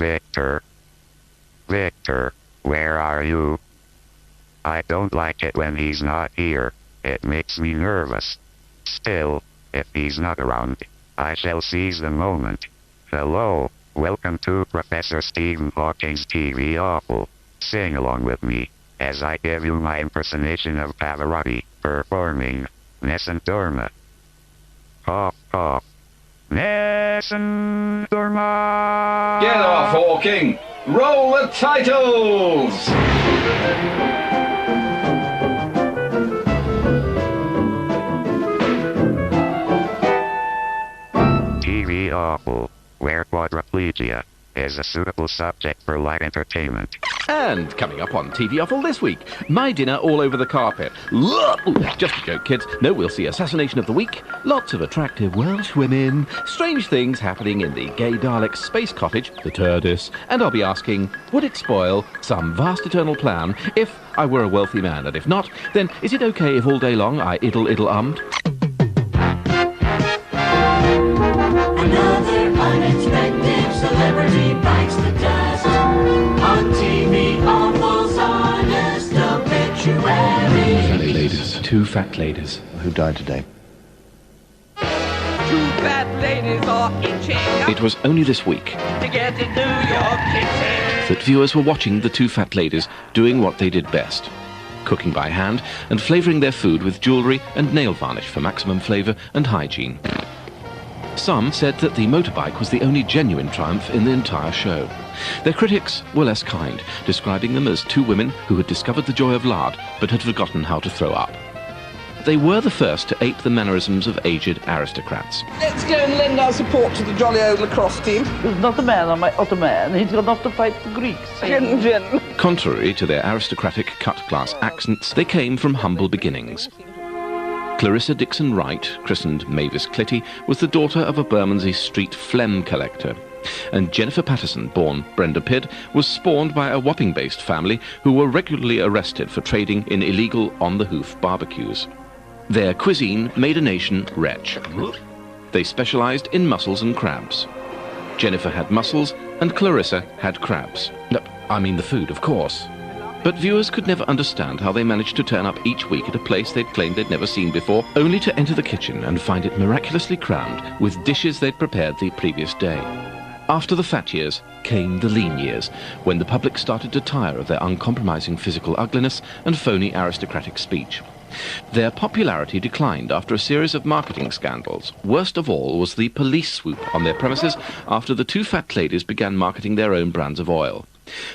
Victor? Victor, where are you? I don't like it when he's not here. It makes me nervous. Still, if he's not around, I shall seize the moment. Hello, welcome to Professor Stephen Hawking's TV Offal. Sing along with me, as I give you my impersonation of Pavarotti, performing Nessun Dorma. Off, off. Nessun Dorma! Get off, Hawking! Roll the titles! TV Offal, where quadriplegia is a suitable subject for light entertainment. And coming up on TV Offal this week, my dinner all over the carpet. Just a joke, kids. No, we'll see Assassination of the Week, lots of attractive Welsh women, strange things happening in the Gay Daleks space cottage, the TARDIS, and I'll be asking, would it spoil some vast eternal plan if I were a wealthy man? And if not, then is it okay if all day long I iddle-ummed? Another unexpected celebrity bites the dust on TV Offal's honest obituary. Two fat ladies. Who died today? Two fat ladies are itching It was only this week to get into your kitchen. that viewers were watching the two fat ladies doing what they did best. Cooking by hand and flavouring their food with jewellery and nail varnish for maximum flavour and hygiene. Some said that the motorbike was the only genuine triumph in the entire show. Their critics were less kind, describing them as two women who had discovered the joy of lard but had forgotten how to throw up. They were the first to ape the mannerisms of aged aristocrats. Let's go and lend our support to the jolly old lacrosse team. There's not a man on my Ottoman. He's gone off to fight the Greeks. Contrary to their aristocratic cut-class accents, they came from humble beginnings. Clarissa Dixon Wright, christened Mavis Clitty, was the daughter of a Bermondsey Street phlegm collector. And Jennifer Patterson, born Brenda Pidd, was spawned by a Wapping-based family who were regularly arrested for trading in illegal on-the-hoof barbecues. Their cuisine made a nation retch. They specialised in mussels and crabs. Jennifer had mussels and Clarissa had crabs. I mean the food, of course. But viewers could never understand how they managed to turn up each week at a place they'd claimed they'd never seen before, only to enter the kitchen and find it miraculously crammed with dishes they'd prepared the previous day. After the fat years came the lean years, when the public started to tire of their uncompromising physical ugliness and phony aristocratic speech. Their popularity declined after a series of marketing scandals. Worst of all was the police swoop on their premises after the two fat ladies began marketing their own brands of oil.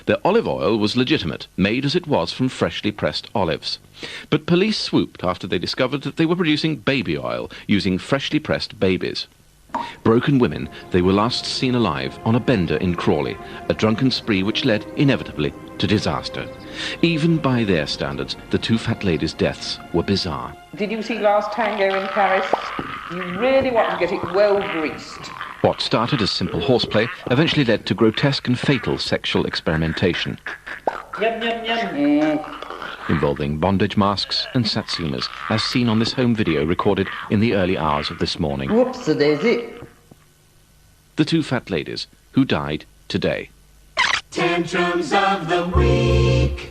Their olive oil was legitimate, made as it was from freshly pressed olives. But police swooped after they discovered that they were producing baby oil using freshly pressed babies. Broken women, they were last seen alive on a bender in Crawley, a drunken spree which led, inevitably, to disaster. Even by their standards, the two fat ladies' deaths were bizarre. Did you see Last Tango in Paris? You really want to get it well greased. What started as simple horseplay eventually led to grotesque and fatal sexual experimentation. Yum, yum, yum. Involving bondage masks and satsumas, as seen on this home video recorded in the early hours of this morning. Whoops-a-daisy. The two fat ladies who died today. Tantrums of the Week.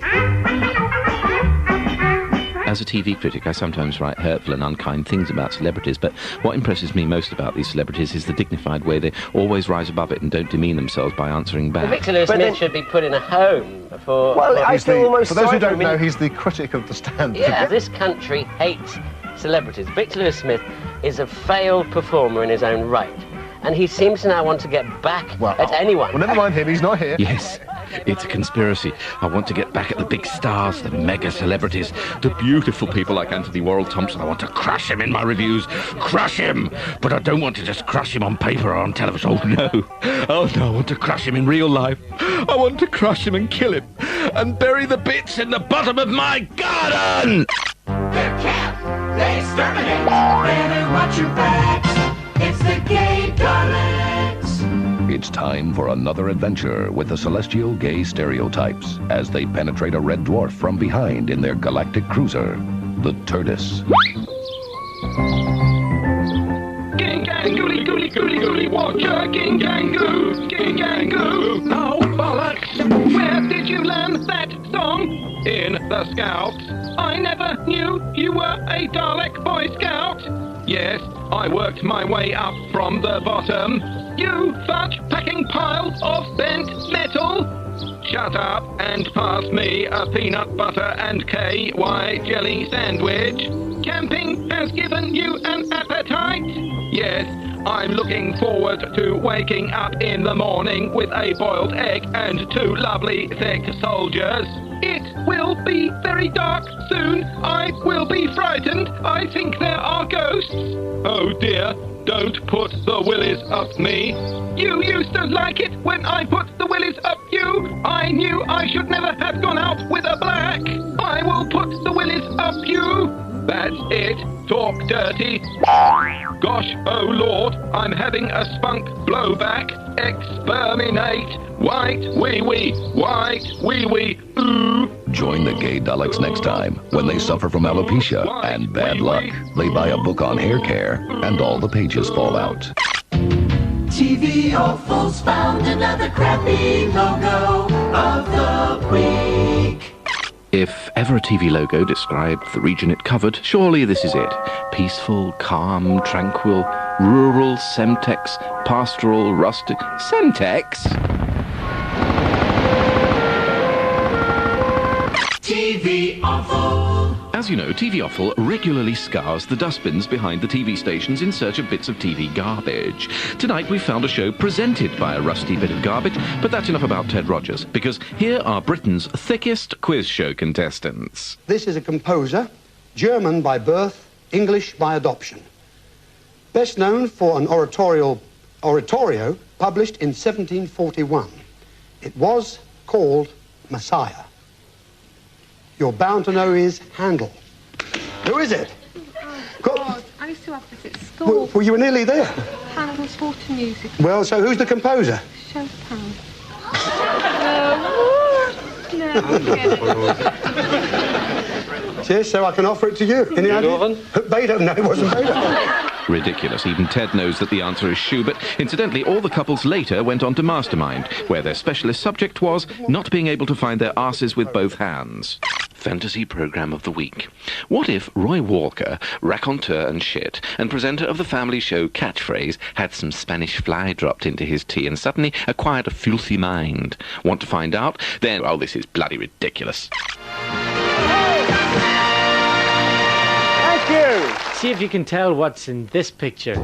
As a TV critic, I sometimes write hurtful and unkind things about celebrities, but what impresses me most about these celebrities is the dignified way they always rise above it and don't demean themselves by answering back. Victor Lewis Smith should be put in a home for... Well, I feel almost for those who sorry don't know, he's the critic of The Stand. Yeah, this country hates celebrities. Victor Lewis Smith is a failed performer in his own right, and he seems to now want to get back at anyone. Well, never mind him, he's not here. Yes, it's a conspiracy. I want to get back at the big stars, the mega celebrities, the beautiful people like Anthony Worrell Thompson. I want to crush him in my reviews. Crush him! But I don't want to just crush him on paper or on television. Oh, no. Oh, no, I want to crush him in real life. I want to crush him and kill him and bury the bits in the bottom of my garden! They're camp, they exterminate. Better watch your backs. It's the Gay Daleks. It's time for another adventure with the celestial gay stereotypes as they penetrate a red dwarf from behind in their galactic cruiser, the TARDIS. Gang, gang, gooly, gooly, Goody goody watcher, ging-gang-goo, ging-gang-goo. Oh, bollocks! Where did you learn that song? In the Scouts. I never knew you were a Dalek Boy Scout. Yes, I worked my way up from the bottom. You fudge-packing pile of bent metal! Shut up and pass me a peanut butter and KY jelly sandwich. Camping has given you an appetite? Yes, I'm looking forward to waking up in the morning with a boiled egg and 2 lovely thick soldiers. It will be very dark soon. I will be frightened. I think there are ghosts. Oh dear, don't put the willies up me. You used to like it when I put the willies up you. I knew I should never have gone out with a black. I will put the willies up you. That's it. Talk dirty. Gosh, oh Lord, I'm having a spunk blowback. Exterminate. White wee wee, white wee wee, ooh. Join the Gay Daleks next time when they suffer from alopecia and bad luck. They buy a book on hair care and all the pages fall out. TV Offal's found another crappy logo of the week. If ever a TV logo described the region it covered, surely this is it. Peaceful, calm, tranquil, rural, Semtex, pastoral, rustic... Semtex? TV Offal. As you know, TV Offal regularly scours the dustbins behind the TV stations in search of bits of TV garbage. Tonight we found a show presented by a rusty bit of garbage, but that's enough about Ted Rogers, because here are Britain's thickest quiz show contestants. This is a composer, German by birth, English by adoption. Best known for an oratorio published in 1741. It was called Messiah. You're bound to know his Handel. Who is it? God, I used to have this at school. Well, you were nearly there. Handel's Water Music. Well, so who's the composer? Chopin. Yes, so I can offer it to you. Any idea? Beethoven? No, it wasn't Beethoven. Ridiculous. Even Ted knows that the answer is Schubert. Incidentally, all the couples later went on to Mastermind, where their specialist subject was not being able to find their arses with both hands. Fantasy Programme of the Week. What if Roy Walker, raconteur and shit, and presenter of the family show Catchphrase, had some Spanish fly dropped into his tea and suddenly acquired a filthy mind? Want to find out? Then, oh, this is bloody ridiculous. Thank you! See if you can tell what's in this picture.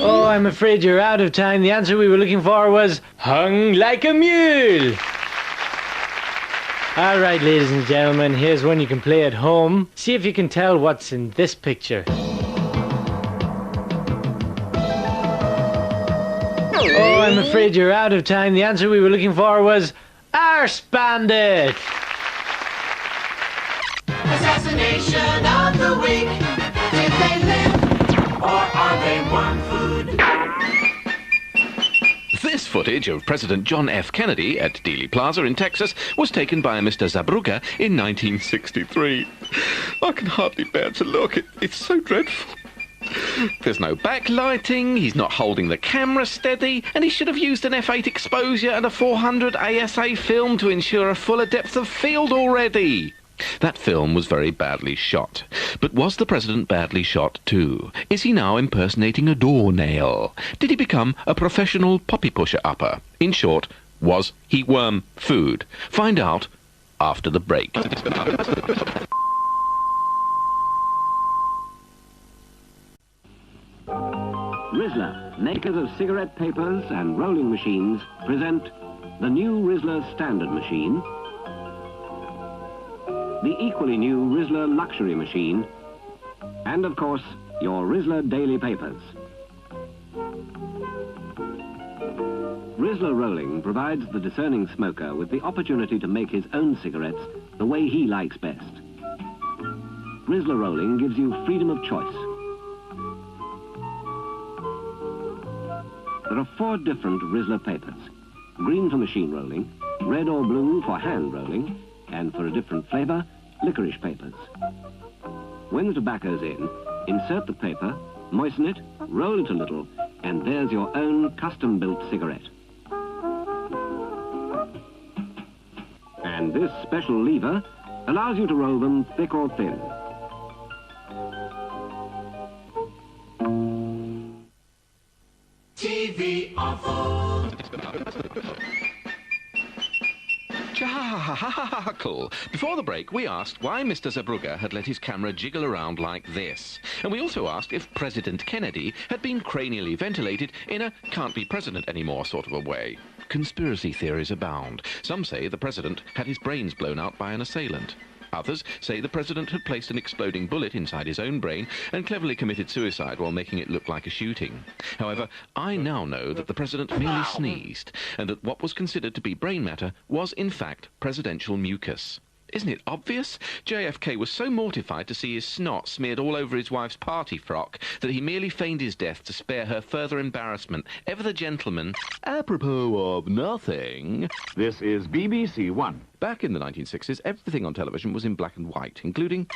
Oh, I'm afraid you're out of time. The answer we were looking for was hung like a mule. All right, ladies and gentlemen, here's one you can play at home. See if you can tell what's in this picture. Oh, I'm afraid you're out of time. The answer we were looking for was Arse Bandit. Assassination of the week. Did they live or are they one food? This footage of President John F. Kennedy at Dealey Plaza in Texas was taken by a Mr. Zabruga in 1963. I can hardly bear to look. It's so dreadful. There's no backlighting, he's not holding the camera steady, and he should have used an f8 exposure and a 400 ASA film to ensure a fuller depth of field already. That film was very badly shot. But was the president badly shot too? Is he now impersonating a doornail? Did he become a professional poppy pusher-upper? In short, was he worm food? Find out after the break. Rizzler, makers of cigarette papers and rolling machines, present the new Rizzler Standard Machine, the equally new Rizzler Luxury Machine, and of course, your Rizzler Daily Papers. Rizzler Rolling provides the discerning smoker with the opportunity to make his own cigarettes the way he likes best. Rizzler Rolling gives you freedom of choice. There are 4 different Rizzler papers. Green for machine rolling, red or blue for hand rolling, and for a different flavour, licorice papers. When the tobacco's in, insert the paper, moisten it, roll it a little, and there's your own custom-built cigarette. And this special lever allows you to roll them thick or thin. TV Offal. Charcoal. Before the break, we asked why Mr. Zeebrugge had let his camera jiggle around like this. And we also asked if President Kennedy had been cranially ventilated in a can't-be-president-anymore sort of a way. Conspiracy theories abound. Some say the president had his brains blown out by an assailant. Others say the president had placed an exploding bullet inside his own brain and cleverly committed suicide while making it look like a shooting. However, I now know that the president merely sneezed, and that what was considered to be brain matter was in fact presidential mucus. Isn't it obvious? JFK was so mortified to see his snot smeared all over his wife's party frock that he merely feigned his death to spare her further embarrassment. Ever the gentleman. Apropos of nothing. This is BBC One. Back in the 1960s, everything on television was in black and white, including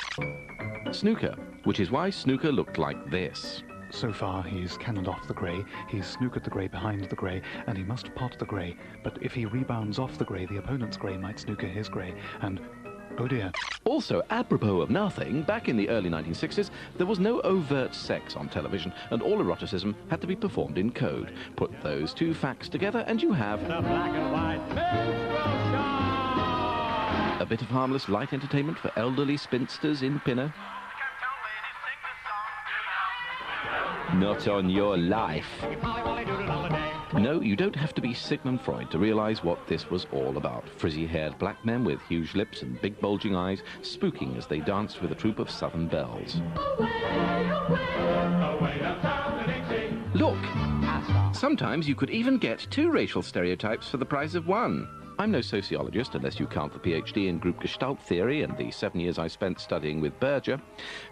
snooker, which is why snooker looked like this. So far, he's cannoned off the grey, he's snookered the grey behind the grey, and he must pot the grey. But if he rebounds off the grey, the opponent's grey might snooker his grey, and oh dear. Also, apropos of nothing, back in the early 1960s, there was no overt sex on television, and all eroticism had to be performed in code. Put those two facts together, and you have The black and white minstrel show. a bit of harmless light entertainment for elderly spinsters in Pinner. Not on your life. No, you don't have to be Sigmund Freud to realise what this was all about. Frizzy-haired black men with huge lips and big bulging eyes, spooking as they danced with a troupe of southern belles. Look! Sometimes you could even get 2 racial stereotypes for the price of 1. I'm no sociologist, unless you count the PhD in group gestalt theory and the 7 years I spent studying with Berger,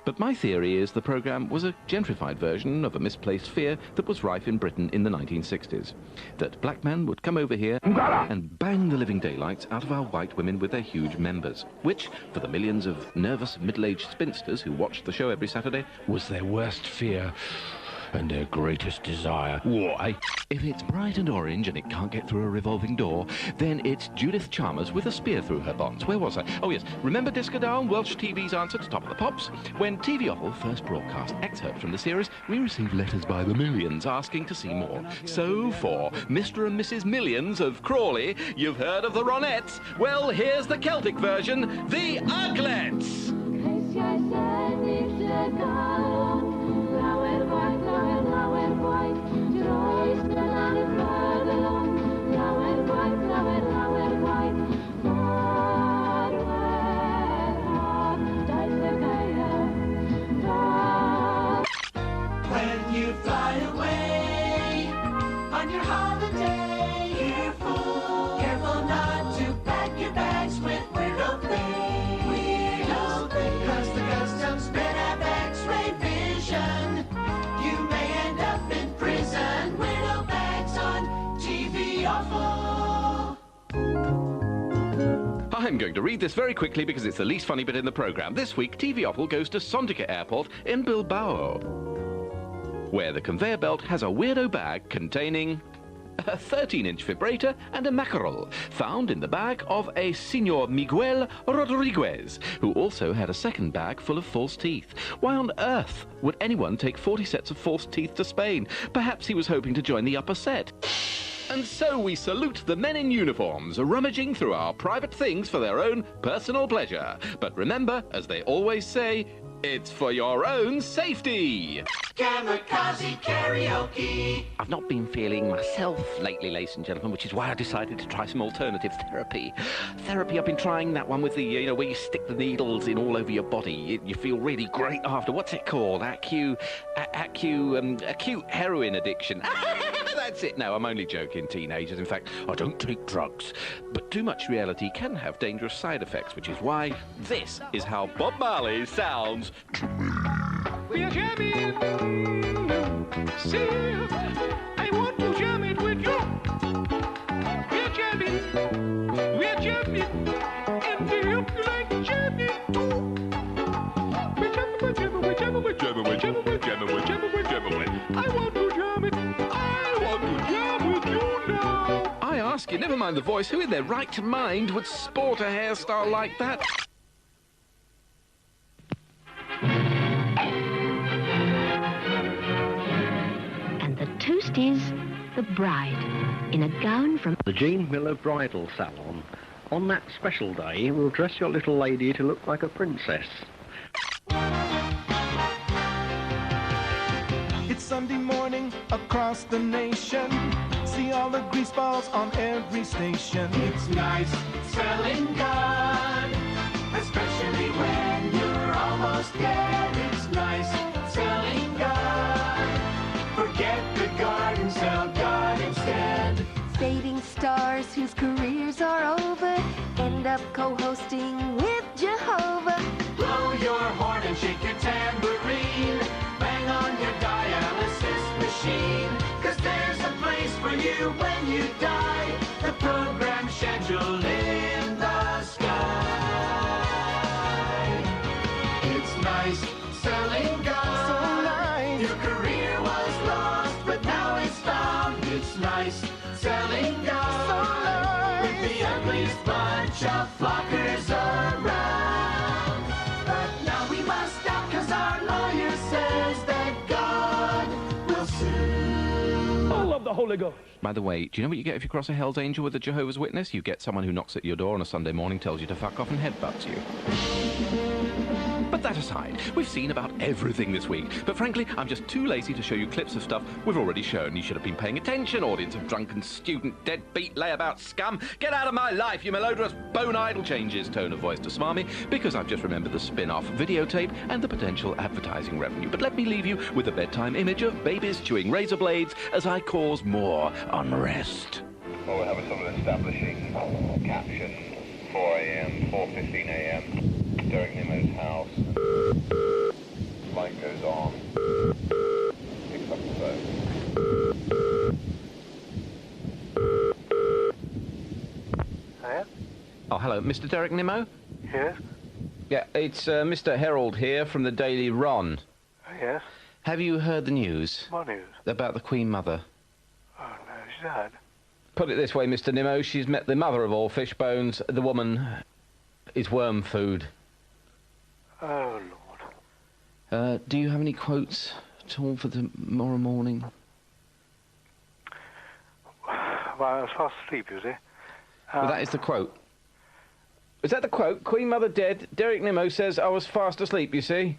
but my theory is the programme was a gentrified version of a misplaced fear that was rife in Britain in the 1960s. That black men would come over here and bang the living daylights out of our white women with their huge members, which, for the millions of nervous middle-aged spinsters who watched the show every Saturday, was their worst fear and their greatest desire. Why? If it's bright and orange and it can't get through a revolving door, then it's Judith Chalmers with a spear through her bonds. Where was I? Oh yes, remember Disco Down, Welsh TV's answer to Top of the Pops? When TV Offal first broadcast excerpts from the series, we received letters by the millions asking to see more. So for Mr. and Mrs. Millions of Crawley, you've heard of the Ronettes? Well, here's the Celtic version, the Uglets! When you fly away on your holiday, careful not to pack your bags with weirdo things. Weirdo things. 'Cause the customs men have X-ray vision. You may end up in prison. Weirdo bags on TV Offal. I'm going to read this very quickly because it's the least funny bit in the programme. This week, TV Offal goes to Sontica Airport in Bilbao, where the conveyor belt has a weirdo bag containing a 13-inch vibrator and a mackerel, found in the bag of a Senor Miguel Rodriguez, who also had a second bag full of false teeth. Why on earth would anyone take 40 sets of false teeth to Spain? Perhaps he was hoping to join the upper set. And so we salute the men in uniforms, rummaging through our private things for their own personal pleasure. But remember, as they always say, it's for your own safety. Kamikaze karaoke. I've not been feeling myself lately, ladies and gentlemen, which is why I decided to try some alternative therapy. I've been trying that one with the, where you stick the needles in all over your body. You feel really great after. What's it called? Acute heroin addiction. That's it. No, I'm only joking, teenagers. In fact, I don't take drugs. But too much reality can have dangerous side effects, which is why this is how Bob Marley sounds to me. We're jamming. See, I want to jam it with you. We're jamming. We're jamming. And we hope you like jamming too. We're jamming. it. I want to jam it. I want to jam with you now. I ask you, never mind the voice, who in their right mind would sport a hairstyle like that? And the toast is the bride in a gown from the Jean Miller Bridal Salon. On that special day, we'll dress your little lady to look like a princess. It's Sunday morning across the nation. See all the grease balls on every station. It's nice selling good, especially when you're almost dead. It's nice selling good. Forget the garden, sell God instead. Fading stars whose careers are over end up co-hosting with Jehovah. Blow your horn and shake your tambourine. Bang on your dialysis machine. 'Cause there's a place for you when you die. The program scheduled in the sky. It's nice selling God. So nice. Your career was lost, but now it's found. It's nice selling God. So nice. With the ugliest bunch of flockers around. But now we must stop 'cause our lawyer says that God will sue. Full of the Holy Ghost. By the way, do you know what you get if you cross a Hell's Angel with a Jehovah's Witness? You get someone who knocks at your door on a Sunday morning, tells you to fuck off and headbutts you. But that aside, we've seen about everything this week. But frankly, I'm just too lazy to show you clips of stuff we've already shown. You should have been paying attention, audience of drunken student, deadbeat, layabout scum. Get out of my life, you malodorous bone-idle. Changes tone of voice to smarmy, because I've just remembered the spin-off videotape and the potential advertising revenue. But let me leave you with a bedtime image of babies chewing razor blades as I cause more unrest. Well, we have a sort of establishing caption, 4 a.m., 4:15 a.m., Derek Nimmo's house. Light goes on. Picks up the phone. Hiya? Oh, hello, Mr. Derek Nimmo? Yes? Yeah, it's Mr. Herald here from the Daily Ron. Yes? Have you heard the news? What news? About the Queen Mother? Oh, no, she's died. Put it this way, Mr. Nimmo, she's met the mother of all fish bones. The woman is worm food. Oh, Lord. Do you have any quotes at all for tomorrow morning? Well, I was fast asleep, you see. Well, that is the quote. Is that the quote? Queen Mother dead. Derek Nimmo says I was fast asleep, you see.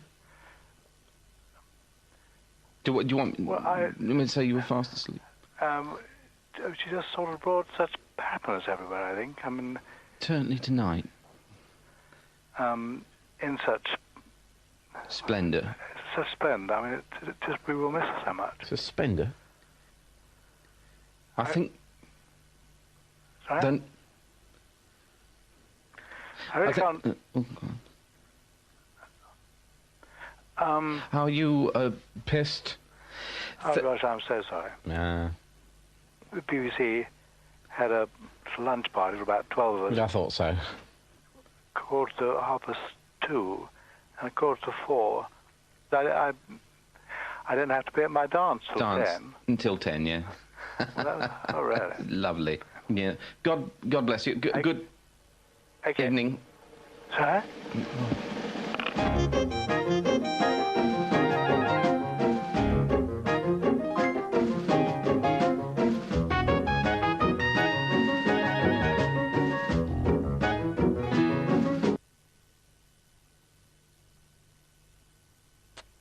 Do you want me to say you were fast asleep? She just sort of brought such happiness everywhere, I think. I mean... Certainly tonight. In such... Splendour. Such splendour. I mean, it just, we will miss her so much. Splendour? I think... Sorry? Then... I really can't... Are you pissed? Oh, gosh, I'm so sorry. Nah. The BBC had a lunch party for about 12 of us. I thought so. 2:45 and 4:45. I didn't have to be at my dance till 10. Until 10, yeah. Oh, really? Lovely. Yeah. God bless you. Good evening. Sorry?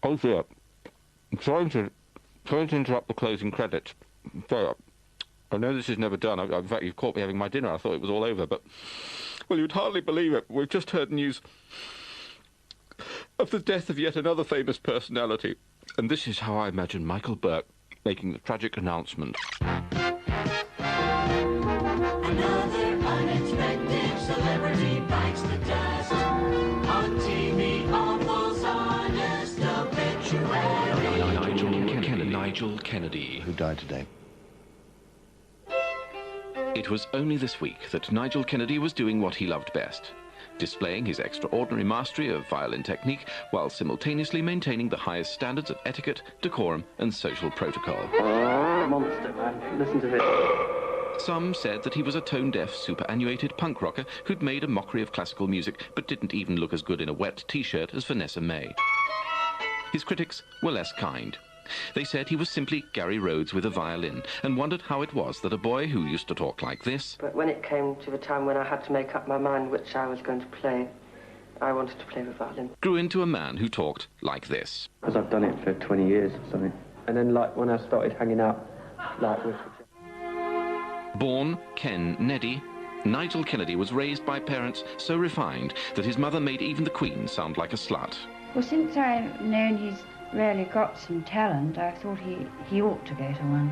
Oh dear. I'm trying to interrupt the closing credits. So, I know this is never done. In fact, you've caught me having my dinner. I thought it was all over, but... Well, you'd hardly believe it. We've just heard news of the death of yet another famous personality. And this is how I imagine Michael Burke making the tragic announcement. Another unexpected celebrity bites the dust. On TV, Offal's honest obituary. Nigel Kennedy. Who died today? It was only this week that Nigel Kennedy was doing what he loved best. displaying his extraordinary mastery of violin technique while simultaneously maintaining the highest standards of etiquette, decorum, and social protocol. Monster, man. Listen to this. Some said that he was a tone-deaf, superannuated punk rocker who'd made a mockery of classical music but didn't even look as good in a wet T-shirt as Vanessa May. His critics were less kind. They said he was simply Gary Rhodes with a violin and wondered how it was that a boy who used to talk like this... But when it came to the time when I had to make up my mind which I was going to play, I wanted to play the violin. ...grew into a man who talked like this. Because I've done it for 20 years or something. And then, like, when I started hanging out, like, with... Born Ken Neddy, Nigel Kennedy was raised by parents so refined that his mother made even the Queen sound like a slut. Well, since I've known he's really got some talent, I thought he ought to go to one.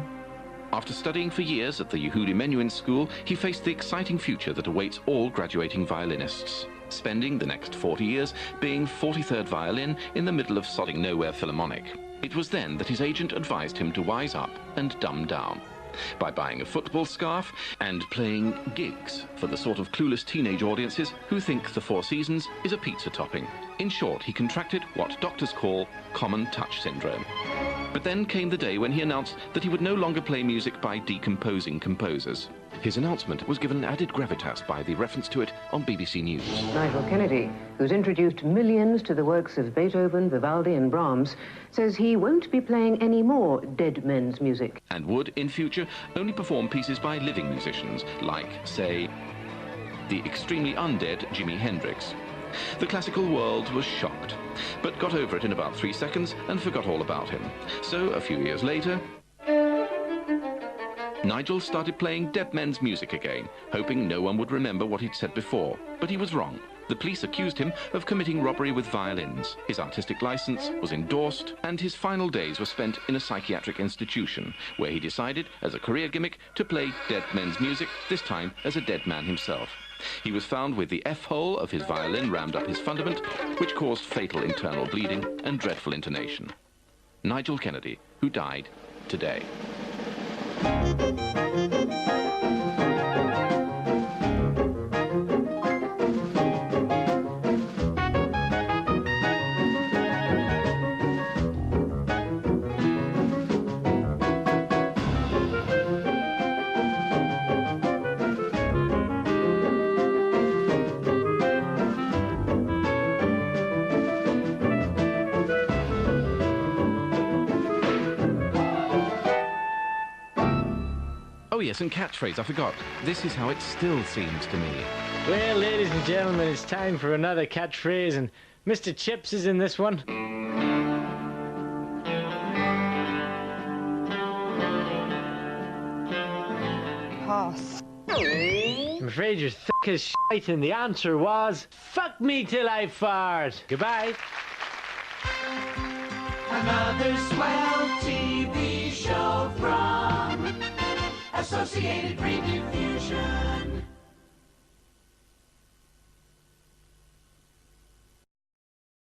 After studying for years at the Yehudi Menuhin School, he faced the exciting future that awaits all graduating violinists, spending the next 40 years being 43rd violin in the middle of sodding nowhere Philharmonic. It was then that his agent advised him to wise up and dumb down by buying a football scarf and playing gigs for the sort of clueless teenage audiences who think the Four Seasons is a pizza topping. In short, he contracted what doctors call common touch syndrome. But then came the day when he announced that he would no longer play music by decomposing composers. His announcement was given added gravitas by the reference to it on BBC News. Nigel Kennedy, who's introduced millions to the works of Beethoven, Vivaldi and Brahms, says he won't be playing any more dead men's music. And would, in future, only perform pieces by living musicians, like, say, the extremely undead Jimi Hendrix. The classical world was shocked, but got over it in about 3 seconds and forgot all about him. So, a few years later, Nigel started playing dead men's music again, hoping no one would remember what he'd said before. But he was wrong. The police accused him of committing robbery with violins. His artistic license was endorsed, and his final days were spent in a psychiatric institution, where he decided, as a career gimmick, to play dead men's music, this time as a dead man himself. He was found with the F-hole of his violin rammed up his fundament, which caused fatal internal bleeding and dreadful intonation. Nigel Kennedy, who died today. Oh yes, and catchphrase, I forgot. This is how it still seems to me. Well, ladies and gentlemen, it's time for another catchphrase, and Mr. Chips is in this one. Pass. I'm afraid you're thick as shite, and the answer was, fuck me till I fart. Goodbye. Another swell TV show from Associated Review.